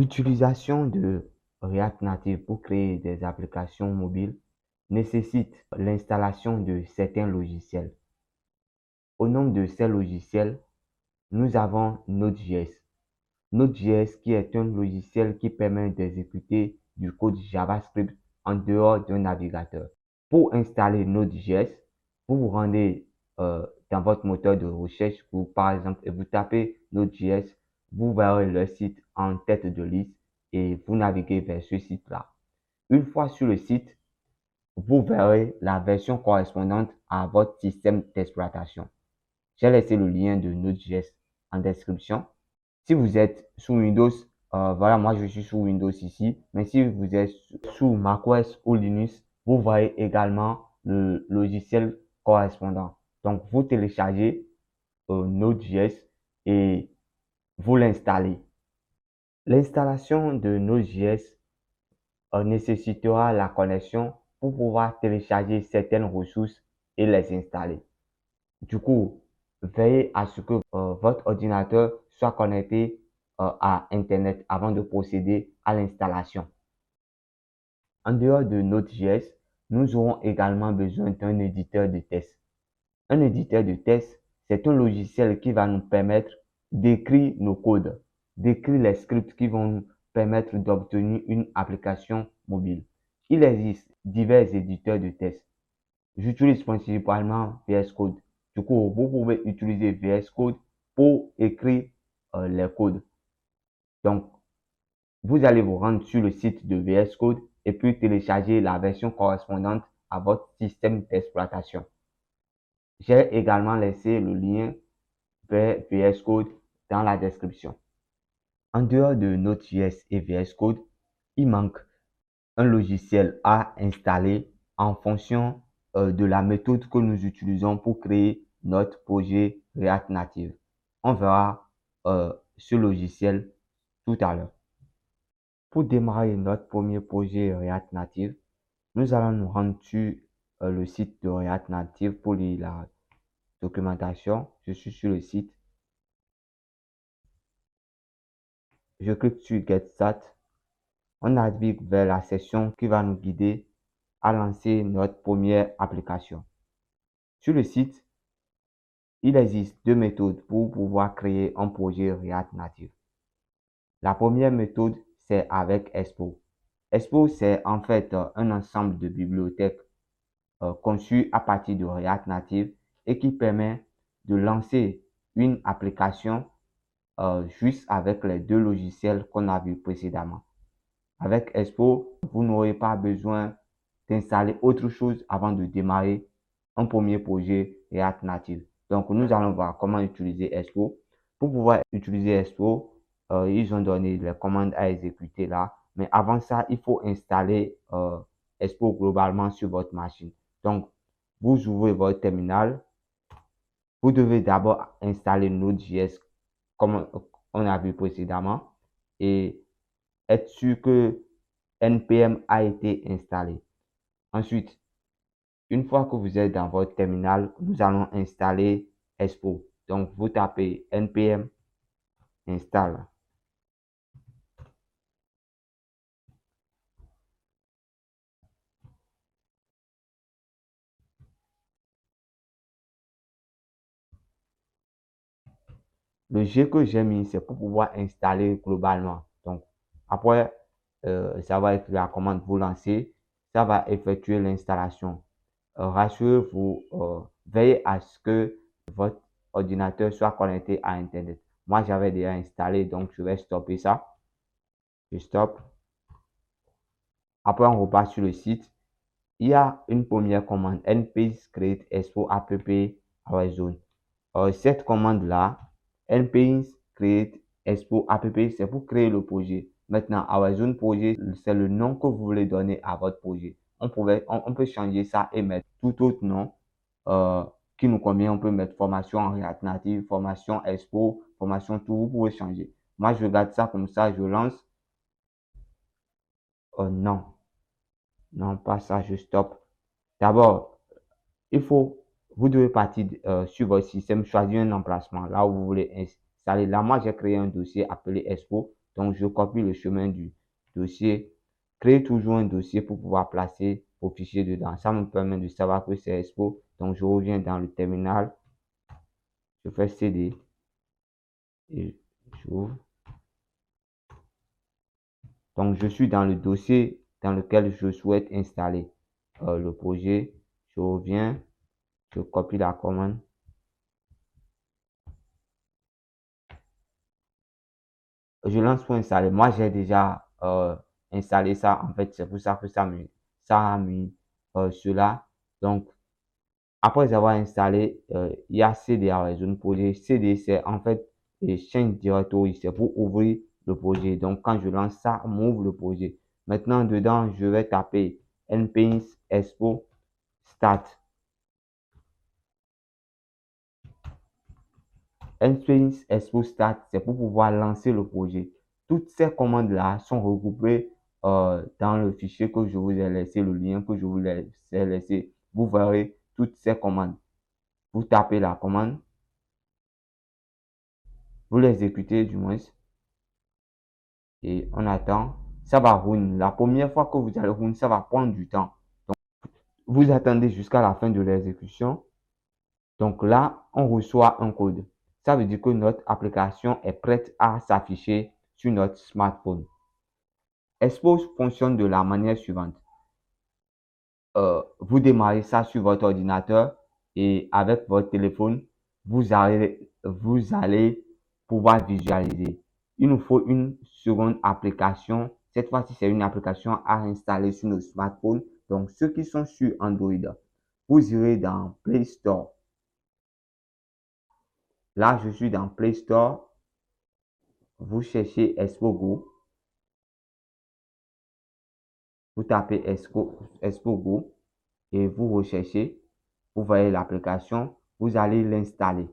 L'utilisation de React Native pour créer des applications mobiles nécessite l'installation de certains logiciels. Au nom de ces logiciels, nous avons Node.js. Node.js qui est un logiciel qui permet d'exécuter du code JavaScript en dehors d'un navigateur. Pour installer Node.js, vous vous rendez dans votre moteur de recherche, par exemple, et vous tapez Node.js, vous verrez le site en tête de liste et vous naviguez vers ce site-là. Une fois sur le site, vous verrez la version correspondante à votre système d'exploitation. J'ai laissé le lien de Node.js en description. Si vous êtes sous Windows, voilà, moi je suis sous Windows ici, mais si vous êtes sous macOS ou Linux, vous voyez également le logiciel correspondant. Donc, vous téléchargez Node.js et vous l'installez. L'installation de Node.js nécessitera la connexion pour pouvoir télécharger certaines ressources et les installer. Du coup, veillez à ce que votre ordinateur soit connecté à Internet avant de procéder à l'installation. En dehors de Node.js, nous aurons également besoin d'un éditeur de test. Un éditeur de test, c'est un logiciel qui va nous permettre d'écrire nos codes, d'écrire les scripts qui vont nous permettre d'obtenir une application mobile. Il existe divers éditeurs de test. J'utilise principalement VS Code. Du coup, vous pouvez utiliser VS Code pour écrire les codes. Donc, vous allez vous rendre sur le site de VS Code et puis télécharger la version correspondante à votre système d'exploitation. J'ai également laissé le lien vers VS Code dans la description. En dehors de Node.js et VS Code, il manque un logiciel à installer en fonction de la méthode que nous utilisons pour créer notre projet React Native. On verra ce logiciel tout à l'heure. Pour démarrer notre premier projet React Native, nous allons nous rendre sur le site de React Native pour lire la documentation. Je suis sur le site. Je clique sur Get Start. On navigue vers la section qui va nous guider à lancer notre première application. Sur le site, il existe deux méthodes pour pouvoir créer un projet React Native. La première méthode, c'est avec Expo. Expo, c'est en fait un ensemble de bibliothèques conçues à partir de React Native et qui permet de lancer une application juste avec les deux logiciels qu'on a vus précédemment. Avec Expo, vous n'aurez pas besoin d'installer autre chose avant de démarrer un premier projet React Native. Donc, nous allons voir comment utiliser Expo. Pour pouvoir utiliser Expo, ils ont donné les commandes à exécuter là. Mais avant ça, il faut installer Expo globalement sur votre machine. Donc, vous ouvrez votre terminal. Vous devez d'abord installer Node.js comme on a vu précédemment et être sûr que NPM a été installé. Ensuite, une fois que vous êtes dans votre terminal, nous allons installer Expo. Donc, vous tapez npm install. Le G que j'ai mis, c'est pour pouvoir installer globalement. Donc, après, ça va être la commande vous lancer. Ça va effectuer l'installation. Rassurez-vous, veillez à ce que votre ordinateur soit connecté à Internet. Moi, j'avais déjà installé, donc je vais stopper ça. Je stoppe. Après, on repart sur le site. Il y a une première commande, npm create expo app Horizon. Cette commande-là, npm create expo app, c'est pour créer le projet. Maintenant, Horizon projet, c'est le nom que vous voulez donner à votre projet. On peut changer ça et mettre tout autre nom qui nous convient. On peut mettre formation en React Native, formation expo, formation tout. Vous pouvez changer. Moi, je garde ça comme ça, je lance. Non. Non, pas ça, je stoppe. D'abord, vous devez partir sur votre système, choisir un emplacement là où vous voulez installer. Là, moi, j'ai créé un dossier appelé Expo. Donc, je copie le chemin du dossier. Créer toujours un dossier pour pouvoir placer vos fichiers dedans. Ça me permet de savoir que c'est Expo. Donc, je reviens dans le terminal. Je fais CD et j'ouvre. Donc, je suis dans le dossier dans lequel je souhaite installer le projet. Je reviens, je copie la commande. Je lance pour installer. Moi, j'ai déjà installé ça. En fait, c'est pour ça que ça a mis cela. Donc, après avoir installé, il y a CD à résoudre projet. CD, c'est en fait Change Directory. C'est pour ouvrir le projet. Donc, quand je lance ça, on m'ouvre le projet. Maintenant, dedans, je vais taper npms expo start. npms expo start, c'est pour pouvoir lancer le projet. Toutes ces commandes-là sont regroupées dans le fichier que je vous ai laissé, le lien que je vous ai laissé. Vous verrez toutes ces commandes. Vous tapez la commande, vous l'exécutez du moins, et on attend. Ça va run. La première fois que vous allez run, ça va prendre du temps. Donc, vous attendez jusqu'à la fin de l'exécution. Donc là, on reçoit un code. Ça veut dire que notre application est prête à s'afficher sur notre smartphone. Expose fonctionne de la manière suivante. Vous démarrez ça sur votre ordinateur et avec votre téléphone, vous allez pouvoir visualiser. Il nous faut une seconde application. Cette fois-ci, c'est une application à installer sur nos smartphones. Donc, ceux qui sont sur Android, vous irez dans Play Store. Là, je suis dans Play Store. Vous cherchez ExpoGo. Vous tapez ExpoGo et vous recherchez. Vous voyez l'application. Vous allez l'installer.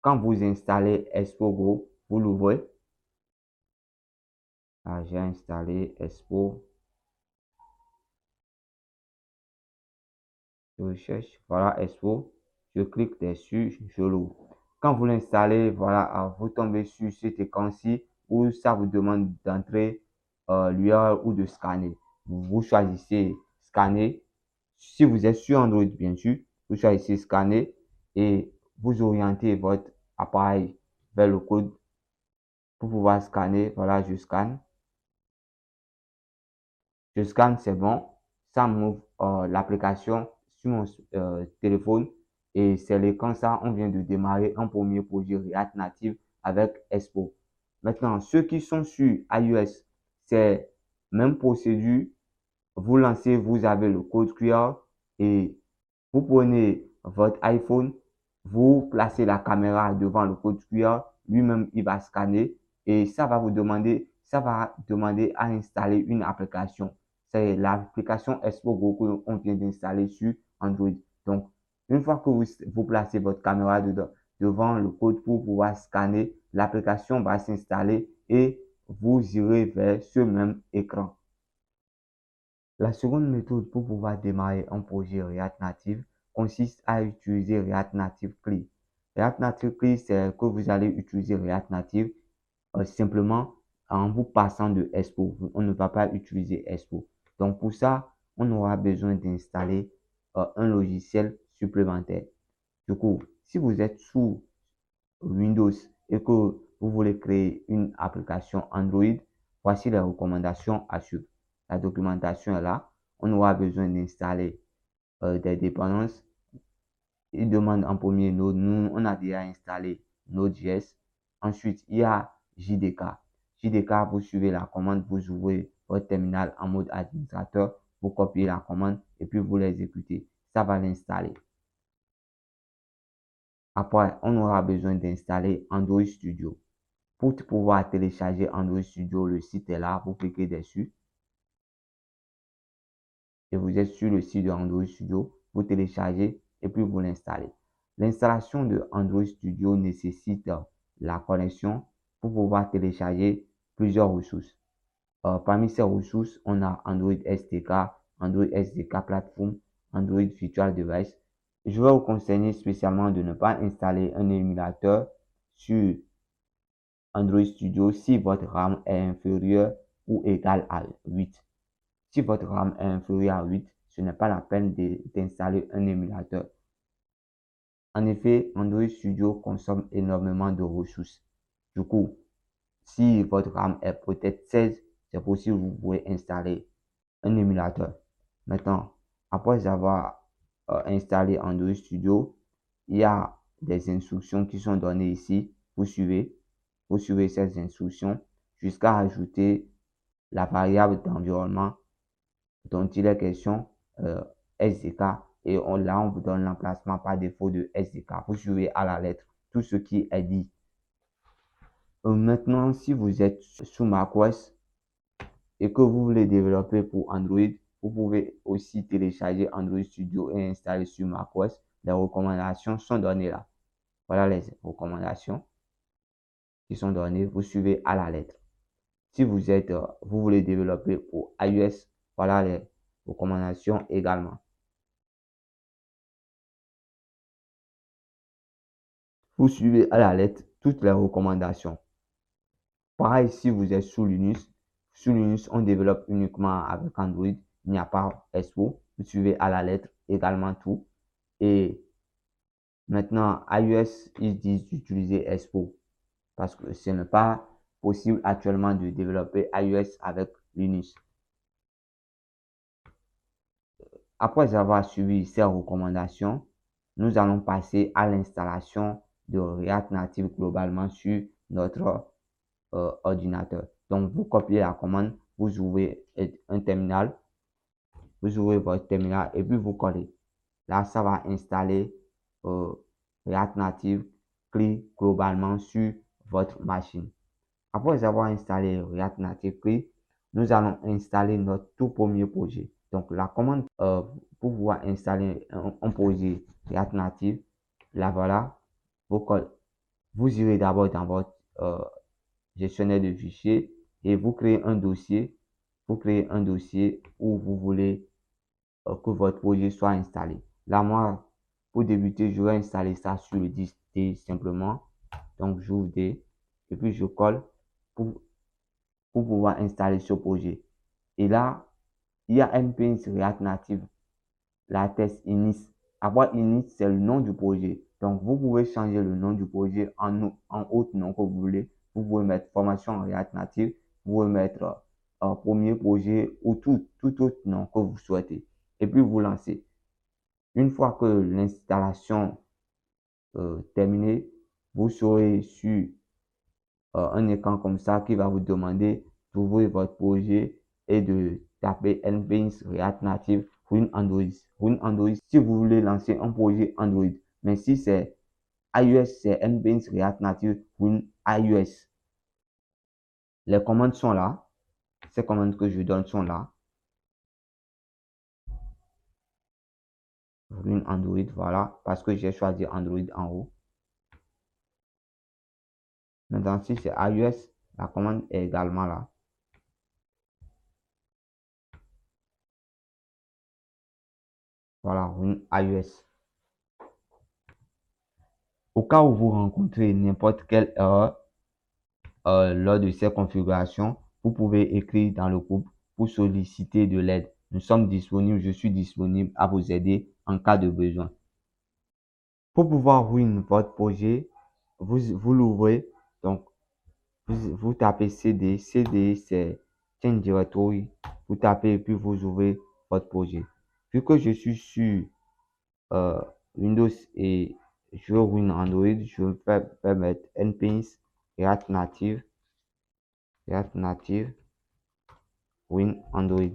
Quand vous installez ExpoGo, vous l'ouvrez. Ah, j'ai installé Expo. Je recherche. Voilà Expo. Je clique dessus. Je l'ouvre. Quand vous l'installez, voilà, vous tombez sur cet écran-ci où ça vous demande d'entrer l'URL ou de scanner. Vous choisissez scanner. Si vous êtes sur Android, bien sûr, vous choisissez scanner et vous orientez votre appareil vers le code pour pouvoir scanner. Voilà, je scanne. Je scanne, c'est bon. Ça m'ouvre l'application sur mon téléphone et c'est l'écran ça. On vient de démarrer un premier projet React Native avec Expo. Maintenant, ceux qui sont sur iOS, c'est même procédure. Vous lancez, vous avez le code QR et vous prenez votre iPhone, vous placez la caméra devant le code QR, lui-même il va scanner et ça va demander à installer une application. C'est l'application ExpoGo qu'on vient d'installer sur Android. Donc, une fois que vous placez votre caméra devant le code pour pouvoir scanner, l'application va s'installer et vous irez vers ce même écran. La seconde méthode pour pouvoir démarrer un projet React Native consiste à utiliser React Native CLI. React Native CLI, c'est que vous allez utiliser React Native simplement en vous passant de Expo. On ne va pas utiliser Expo. Donc pour ça, on aura besoin d'installer un logiciel supplémentaire. Du coup, si vous êtes sous Windows et que vous voulez créer une application Android, voici les recommandations à suivre. La documentation est là. On aura besoin d'installer des dépendances. Il demande en premier Node. Nous, on a déjà installé Node.js. Ensuite, il y a JDK. JDK, vous suivez la commande, vous ouvrez votre terminal en mode administrateur, vous copiez la commande et puis vous l'exécutez. Ça va l'installer. Après, on aura besoin d'installer Android Studio. Pour pouvoir télécharger Android Studio, le site est là. Vous cliquez dessus et vous êtes sur le site de Android Studio. Vous téléchargez et puis vous l'installez. L'installation de Android Studio nécessite la connexion pour pouvoir télécharger plusieurs ressources. Parmi ces ressources, on a Android SDK, Android SDK Platform, Android Virtual Device. Je vais vous conseiller spécialement de ne pas installer un émulateur sur Android Studio si votre RAM est inférieure ou égale à 8. Si votre RAM est inférieure à 8, ce n'est pas la peine d'installer un émulateur. En effet, Android Studio consomme énormément de ressources. Du coup, si votre RAM est peut-être 16, c'est possible que vous pouvez installer un émulateur. Maintenant, après avoir installé Android Studio, il y a des instructions qui sont données ici. Vous suivez ces instructions jusqu'à ajouter la variable d'environnement dont il est question, SDK, et là, on vous donne l'emplacement par défaut de SDK. Vous suivez à la lettre tout ce qui est dit. Maintenant, si vous êtes sous macOS et que vous voulez développer pour Android, vous pouvez aussi télécharger Android Studio et installer sur macOS. Les recommandations sont données là. Voilà les recommandations qui sont données. Vous suivez à la lettre. Si vous voulez développer pour iOS, voilà les recommandations également. Vous suivez à la lettre toutes les recommandations. Pareil, si vous êtes sous Linux, on développe uniquement avec Android. Il n'y a pas Expo. Vous suivez à la lettre également tout. Et maintenant, iOS, ils disent d'utiliser Expo parce que ce n'est pas possible actuellement de développer iOS avec Linux. Après avoir suivi ces recommandations, nous allons passer à l'installation de React Native globalement sur notre ordinateur. Donc, vous copiez la commande, vous ouvrez un terminal, vous ouvrez votre terminal et puis vous collez. Là, ça va installer React Native CLI globalement sur votre machine. Après avoir installé React Native CLI, nous allons installer notre tout premier projet. Donc, la commande pour pouvoir installer un projet React Native, là voilà, vous irez d'abord dans votre gestionnaire de fichiers et vous créez un dossier. Vous créez un dossier où vous voulez que votre projet soit installé. Là, moi, pour débuter, je vais installer ça sur le disque D simplement. Donc, j'ouvre D et puis je colle pour pouvoir installer ce projet. Et là, il y a npms React Native, la test init. Après init, c'est le nom du projet. Donc, vous pouvez changer le nom du projet en autre nom que vous voulez. Vous pouvez mettre formation React Native, vous pouvez mettre premier projet ou tout autre nom que vous souhaitez. Et puis, vous lancez. Une fois que l'installation terminée, vous serez sur un écran comme ça qui va vous demander d'ouvrir votre projet et de taper npms React Native Run Android. Run Android si vous voulez lancer un projet Android. Mais si c'est iOS, c'est npms React Native Run iOS. Les commandes sont là. Ces commandes que je donne sont là. Run Android, voilà, parce que j'ai choisi Android en haut. Maintenant, si c'est iOS, la commande est également là. Voilà, Run iOS. Au cas où vous rencontrez n'importe quelle erreur lors de ces configurations, vous pouvez écrire dans le groupe pour solliciter de l'aide. Nous sommes disponibles, je suis disponible à vous aider en cas de besoin. Pour pouvoir ruiner votre projet, vous l'ouvrez. Donc, vous tapez CD. CD, c'est Change Directory. Vous tapez et puis vous ouvrez votre projet. Vu que je suis sur Windows et je veux ruiner Android, je vais mettre npms React Native Win Android.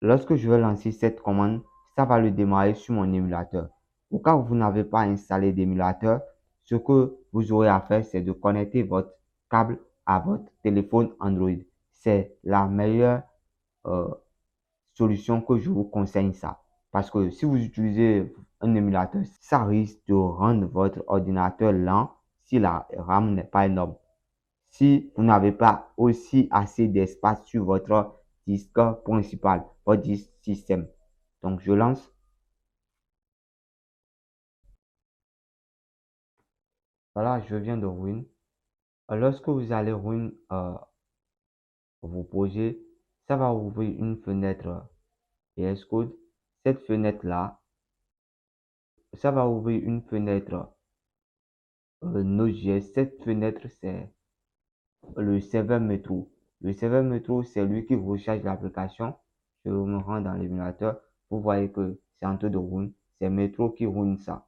Lorsque je vais lancer cette commande, ça va le démarrer sur mon émulateur. Au cas où vous n'avez pas installé d'émulateur, ce que vous aurez à faire, c'est de connecter votre câble à votre téléphone Android. C'est la meilleure solution que je vous conseille ça. Parce que si vous utilisez un émulateur, ça risque de rendre votre ordinateur lent si la RAM n'est pas énorme. Si vous n'avez pas aussi assez d'espace sur votre disque principal, votre disque système. Donc, je lance. Voilà, je viens de Ruin. Lorsque vous allez Ruin vos projets, ça va ouvrir une fenêtre VS Code. Cette fenêtre-là, ça va ouvrir une fenêtre Node.js. Cette fenêtre, c'est le serveur Metro. Le serveur Metro, c'est lui qui recharge l'application. Je me rends dans l'émulateur. Vous voyez que c'est en train de run. C'est Metro qui run ça.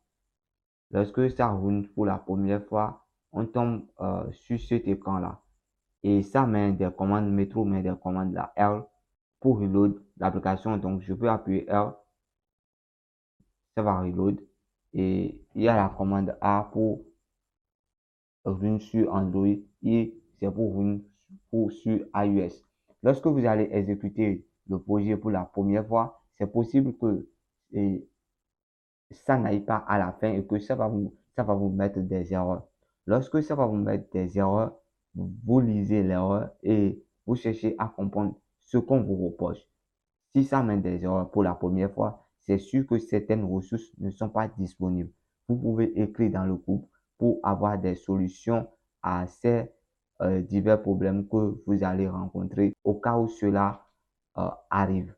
Lorsque ça run pour la première fois, on tombe sur cet écran-là. Et ça met des commandes Metro, met des commandes là, R pour reload l'application. Donc, je peux appuyer R, ça va reload. Et il y a la commande A pour run sur Android et c'est pour run sur iOS. Lorsque vous allez exécuter le projet pour la première fois, c'est possible que ça n'aille pas à la fin et que ça va vous mettre des erreurs. Lorsque ça va vous mettre des erreurs, vous lisez l'erreur et vous cherchez à comprendre ce qu'on vous reproche. Si ça met des erreurs pour la première fois, c'est sûr que certaines ressources ne sont pas disponibles. Vous pouvez écrire dans le groupe pour avoir des solutions à ces divers problèmes que vous allez rencontrer au cas où cela arrive.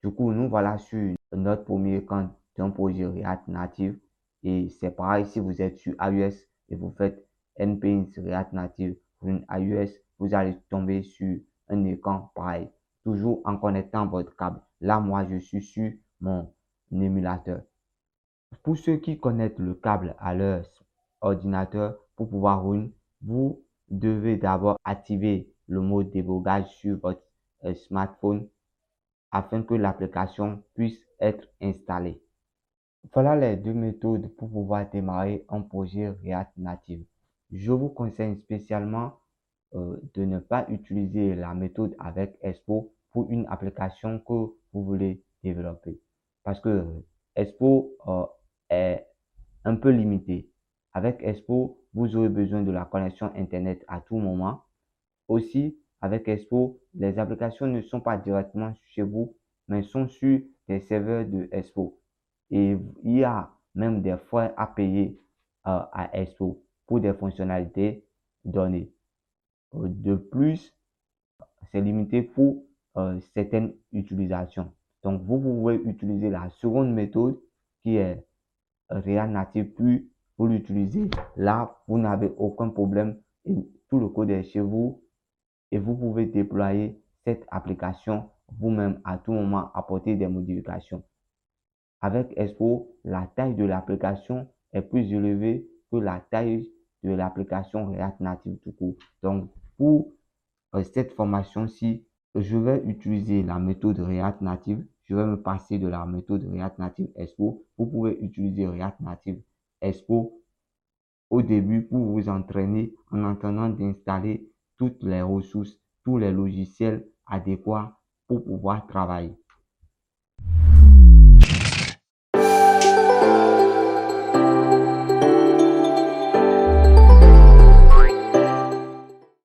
Du coup, nous voilà sur notre premier compte d'un projet React Native et c'est pareil si vous êtes sur iOS et vous faites npm React Native pour une iOS, vous allez tomber sur un écran pareil, toujours en connectant votre câble. Là, moi, je suis sur mon émulateur. Pour ceux qui connectent le câble à leur ordinateur pour pouvoir run, vous devez d'abord activer le mode débogage sur votre smartphone afin que l'application puisse être installée. Voilà les deux méthodes pour pouvoir démarrer un projet React Native. Je vous conseille spécialement de ne pas utiliser la méthode avec Expo pour une application que vous voulez développer. Parce que Expo est un peu limité. Avec Expo, vous aurez besoin de la connexion Internet à tout moment. Aussi, avec Expo, les applications ne sont pas directement chez vous, mais sont sur des serveurs de Expo. Et il y a même des frais à payer à Expo pour des fonctionnalités données. De plus, c'est limité pour certaines utilisations. Donc, vous pouvez utiliser la seconde méthode qui est React Native, puis vous l'utilisez. Là, vous n'avez aucun problème et tout le code est chez vous et vous pouvez déployer cette application vous-même à tout moment, apporter des modifications. Avec Expo, la taille de l'application est plus élevée que la taille de l'application React Native tout court. Donc, pour cette formation-ci, je vais utiliser la méthode React Native. Je vais me passer de la méthode React Native Expo. Vous pouvez utiliser React Native Expo au début pour vous entraîner en attendant d'installer toutes les ressources, tous les logiciels adéquats pour pouvoir travailler.